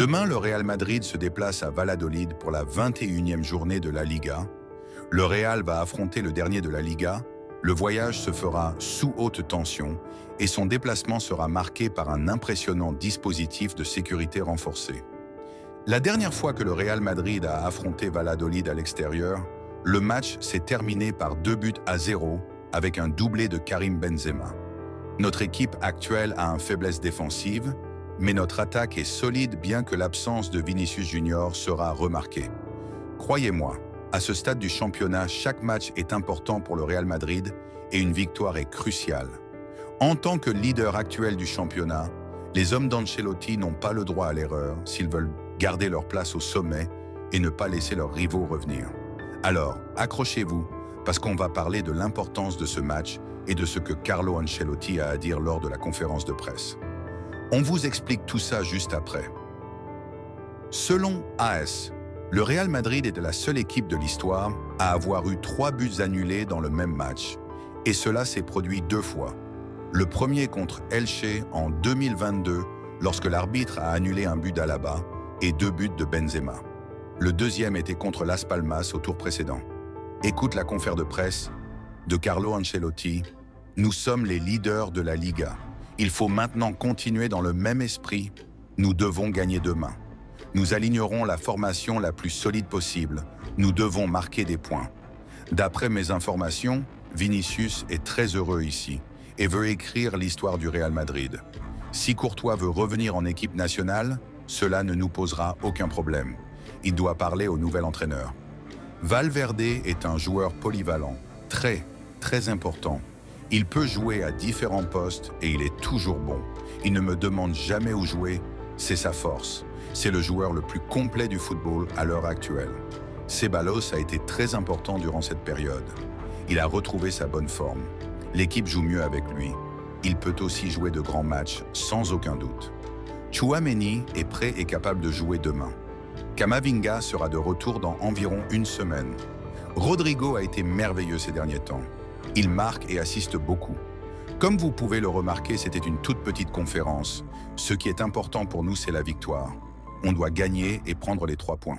Demain, le Real Madrid se déplace à Valladolid pour la 21e journée de la Liga. Le Real va affronter le dernier de la Liga. Le voyage se fera sous haute tension et son déplacement sera marqué par un impressionnant dispositif de sécurité renforcé. La dernière fois que le Real Madrid a affronté Valladolid à l'extérieur, le match s'est terminé par 2-0 avec un doublé de Karim Benzema. Notre équipe actuelle a une faiblesse défensive, mais notre attaque est solide bien que l'absence de Vinicius Junior sera remarquée. Croyez-moi, à ce stade du championnat, chaque match est important pour le Real Madrid et une victoire est cruciale. En tant que leader actuel du championnat, les hommes d'Ancelotti n'ont pas le droit à l'erreur s'ils veulent garder leur place au sommet et ne pas laisser leurs rivaux revenir. Alors, accrochez-vous, parce qu'on va parler de l'importance de ce match et de ce que Carlo Ancelotti a à dire lors de la conférence de presse. On vous explique tout ça juste après. Selon AS, le Real Madrid est la seule équipe de l'histoire à avoir eu 3 buts annulés dans le même match, et cela s'est produit 2 fois. Le premier contre Elche en 2022, lorsque l'arbitre a annulé un but d'Alaba et 2 buts de Benzema. Le deuxième était contre Las Palmas au tour précédent. Écoute la conférence de presse de Carlo Ancelotti. Nous sommes les leaders de la Liga. Il faut maintenant continuer dans le même esprit. Nous devons gagner demain. Nous alignerons la formation la plus solide possible. Nous devons marquer des points. D'après mes informations, Vinicius est très heureux ici et veut écrire l'histoire du Real Madrid. Si Courtois veut revenir en équipe nationale, cela ne nous posera aucun problème. Il doit parler au nouvel entraîneur. Valverde est un joueur polyvalent, très important. Il peut jouer à différents postes et il est toujours bon. Il ne me demande jamais où jouer, c'est sa force. C'est le joueur le plus complet du football à l'heure actuelle. Ceballos a été très important durant cette période. Il a retrouvé sa bonne forme. L'équipe joue mieux avec lui. Il peut aussi jouer de grands matchs, sans aucun doute. Tchouaméni est prêt et capable de jouer demain. Camavinga sera de retour dans environ une semaine. Rodrigo a été merveilleux ces derniers temps. Il marque et assiste beaucoup. Comme vous pouvez le remarquer, c'était une toute petite conférence. Ce qui est important pour nous, c'est la victoire. On doit gagner et prendre les 3 points.